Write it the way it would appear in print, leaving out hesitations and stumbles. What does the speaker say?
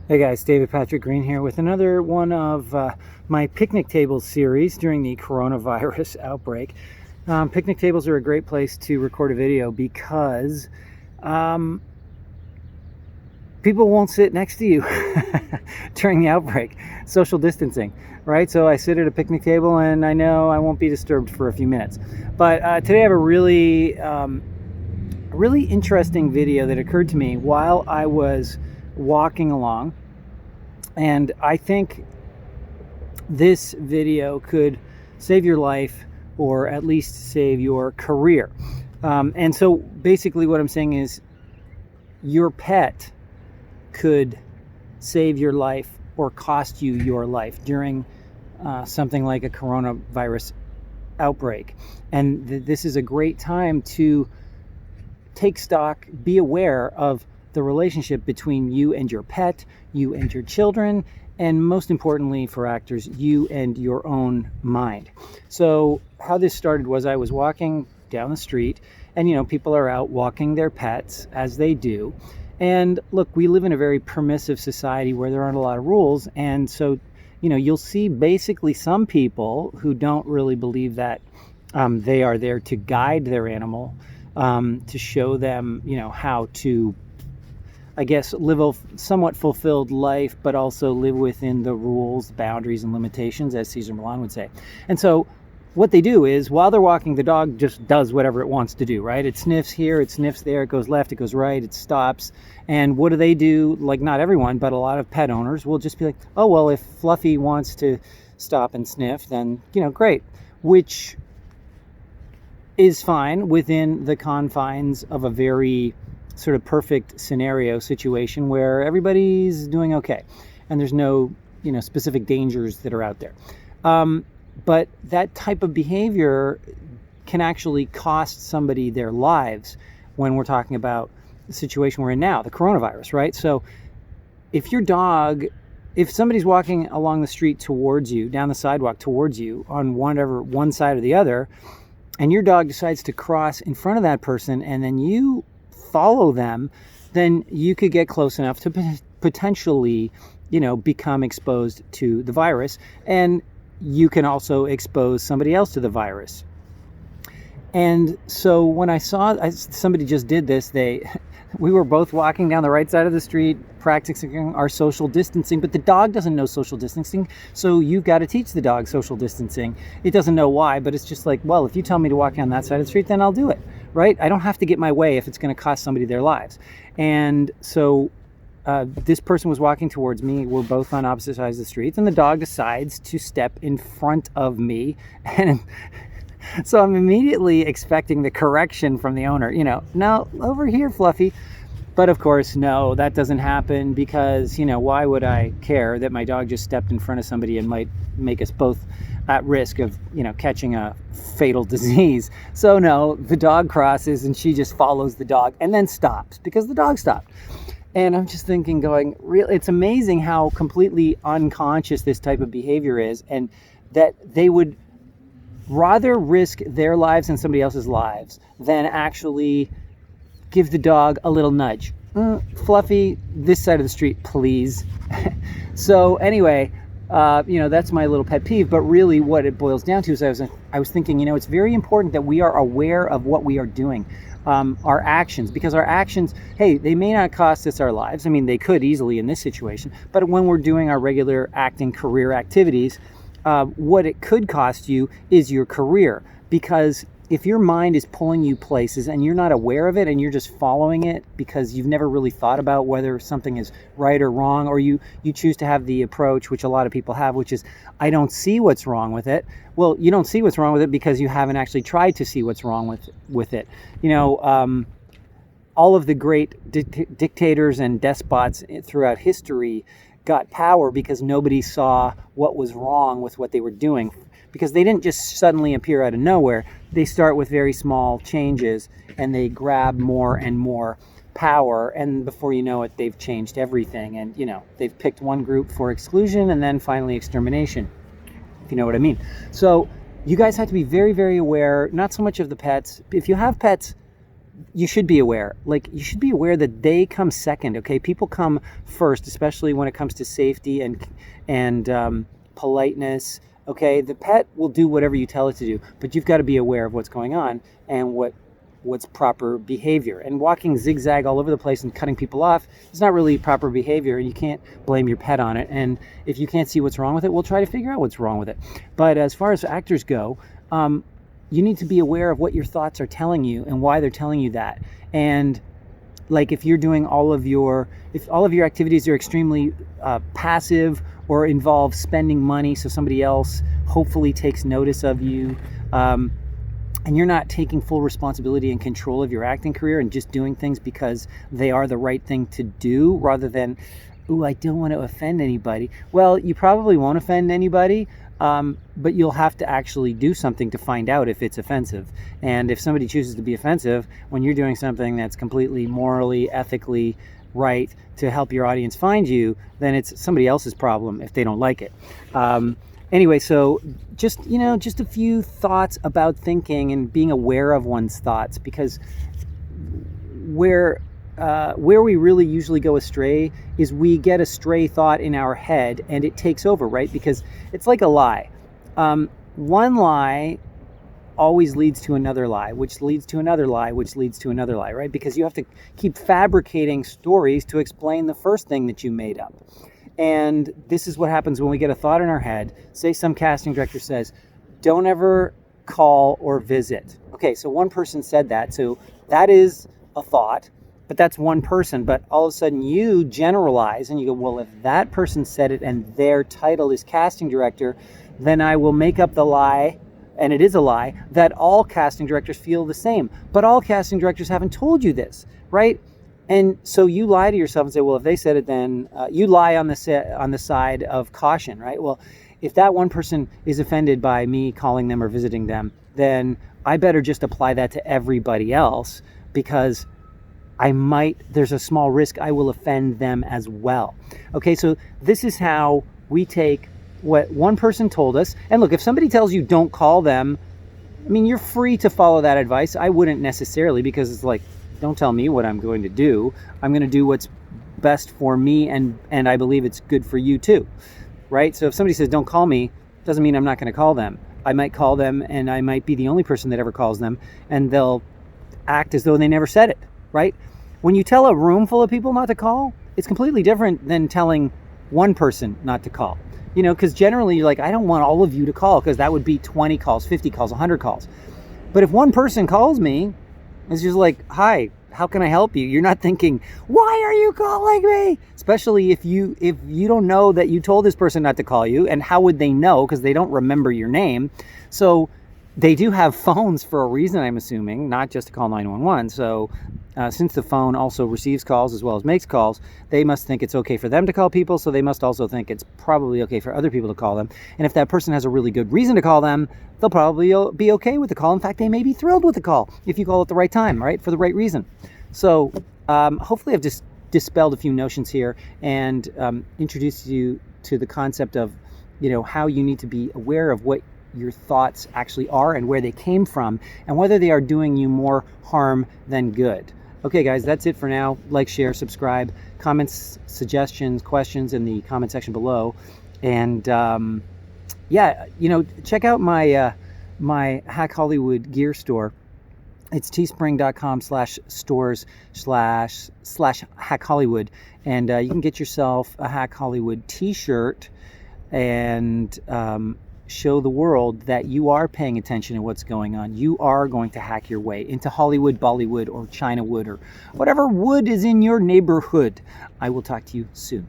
Hey guys, David Patrick Green here with another one of my picnic tables series during the coronavirus outbreak. Picnic tables are a great place to record a video because people won't sit next to you during the outbreak. Social distancing, right? So I sit at a picnic table and I know I won't be disturbed for a few minutes. But today I have a really interesting video that occurred to me while I was walking along, and I think this video could save your life or at least save your career. And so basically what I'm saying is your pet could save your life or cost you your life during something like a coronavirus outbreak. And this is a great time to take stock, be aware of the relationship between you and your pet, you and your children, and most importantly for actors, you and your own mind. So how this started was I was walking down the street, and people are out walking their pets as they do. And look, we live in a very permissive society where there aren't a lot of rules, and so you'll see basically some people who don't really believe that they are there to guide their animal, to show them how to, I guess, live a somewhat fulfilled life, but also live within the rules, boundaries, and limitations, as Cesar Millan would say. And so what they do is, while they're walking, the dog just does whatever it wants to do, right? It sniffs here, it sniffs there, it goes left, it goes right, it stops. And what do they do? Like, not everyone, but a lot of pet owners will just be like, oh, well, if Fluffy wants to stop and sniff, then, great. Which is fine within the confines of a very sort of perfect scenario situation where everybody's doing okay and there's no specific dangers that are out there, but that type of behavior can actually cost somebody their lives when we're talking about the situation we're in now, the coronavirus, right? So if somebody's walking along the street towards you, down the sidewalk towards you, on one side or the other, and your dog decides to cross in front of that person and then you follow them, then you could get close enough to potentially, become exposed to the virus. And you can also expose somebody else to the virus. And so when I saw somebody just did this, we were both walking down the right side of the street, practicing our social distancing, but the dog doesn't know social distancing, so you've got to teach the dog social distancing. It doesn't know why, but it's just like, well, if you tell me to walk down that side of the street, then I'll do it, right? I don't have to get my way if it's going to cost somebody their lives. And so this person was walking towards me. We're both on opposite sides of the street, and the dog decides to step in front of me. And so I'm immediately expecting the correction from the owner, no, over here, Fluffy. But of course, no, that doesn't happen because, why would I care that my dog just stepped in front of somebody and might make us both at risk of, catching a fatal disease? So no, the dog crosses and she just follows the dog and then stops because the dog stopped. And I'm just thinking, really, it's amazing how completely unconscious this type of behavior is, and that they would rather risk their lives and somebody else's lives than actually give the dog a little nudge. Fluffy, this side of the street, please. So anyway, that's my little pet peeve. But really what it boils down to is I was thinking, it's very important that we are aware of what we are doing, our actions, because our actions, hey, they may not cost us our lives. I mean, they could easily in this situation. But when we're doing our regular acting career activities, what it could cost you is your career. Because if your mind is pulling you places and you're not aware of it and you're just following it because you've never really thought about whether something is right or wrong, or you choose to have the approach, which a lot of people have, which is, I don't see what's wrong with it. Well, you don't see what's wrong with it because you haven't actually tried to see what's wrong with it. All of the great dictators and despots throughout history got power because nobody saw what was wrong with what they were doing. Because they didn't just suddenly appear out of nowhere. They start with very small changes and they grab more and more power. And before you know it, they've changed everything. And, they've picked one group for exclusion and then finally extermination, if you know what I mean. So you guys have to be very, very aware, not so much of the pets. If you have pets, you should be aware. Like, you should be aware that they come second, okay? People come first, especially when it comes to safety and politeness, okay? The pet will do whatever you tell it to do, but you've got to be aware of what's going on and what's proper behavior. And walking zigzag all over the place and cutting people off is not really proper behavior, and you can't blame your pet on it. And if you can't see what's wrong with it, we'll try to figure out what's wrong with it. But as far as actors go, you need to be aware of what your thoughts are telling you and why they're telling you that. And like, if you're doing all of your activities are extremely passive or involve spending money so somebody else hopefully takes notice of you, and you're not taking full responsibility and control of your acting career and just doing things because they are the right thing to do rather than, ooh, I don't want to offend anybody. Well, you probably won't offend anybody, but you'll have to actually do something to find out if it's offensive. And if somebody chooses to be offensive when you're doing something that's completely morally, ethically right to help your audience find you, then it's somebody else's problem if they don't like it. Anyway, so just a few thoughts about thinking and being aware of one's thoughts, because where we really usually go astray is we get a stray thought in our head and it takes over, right? Because it's like a lie. One lie always leads to another lie, which leads to another lie, which leads to another lie, right? Because you have to keep fabricating stories to explain the first thing that you made up. And this is what happens when we get a thought in our head. Say some casting director says, don't ever call or visit. Okay, so one person said that, so that is a thought, but that's one person. But all of a sudden you generalize and you go, well, if that person said it and their title is casting director, then I will make up the lie, and it is a lie, that all casting directors feel the same. But all casting directors haven't told you this, right? And so you lie to yourself and say, well, if they said it, then you lie on the side of caution, right? Well, if that one person is offended by me calling them or visiting them, then I better just apply that to everybody else, because there's a small risk I will offend them as well. Okay, so this is how we take what one person told us. And look, if somebody tells you don't call them, I mean, you're free to follow that advice. I wouldn't necessarily, because it's like, don't tell me what I'm going to do. I'm going to do what's best for me, and I believe it's good for you too, right? So if somebody says don't call me, doesn't mean I'm not going to call them. I might call them, and I might be the only person that ever calls them, and they'll act as though they never said it, right? When you tell a room full of people not to call, it's completely different than telling one person not to call. Because generally you're like, I don't want all of you to call, because that would be 20 calls, 50 calls, 100 calls. But if one person calls me, it's just like, hi, how can I help you? You're not thinking, why are you calling me? Especially if you don't know that you told this person not to call you, and how would they know? Because they don't remember your name. So they do have phones for a reason, I'm assuming, not just to call 911. So since the phone also receives calls as well as makes calls, they must think it's okay for them to call people. So they must also think it's probably okay for other people to call them. And if that person has a really good reason to call them, they'll probably be okay with the call. In fact, they may be thrilled with the call if you call at the right time, right? For the right reason. So hopefully I've just dispelled a few notions here and introduced you to the concept of, how you need to be aware of what your thoughts actually are and where they came from, and whether they are doing you more harm than good. Okay, guys, that's it for now. Like, share, subscribe, comments, suggestions, questions in the comment section below. And check out my Hack Hollywood gear store. It's teespring.com/stores/Hack Hollywood. And you can get yourself a Hack Hollywood t-shirt and show the world that you are paying attention to what's going on. You are going to hack your way into Hollywood, Bollywood, or China wood, or whatever wood is in your neighborhood. I will talk to you soon.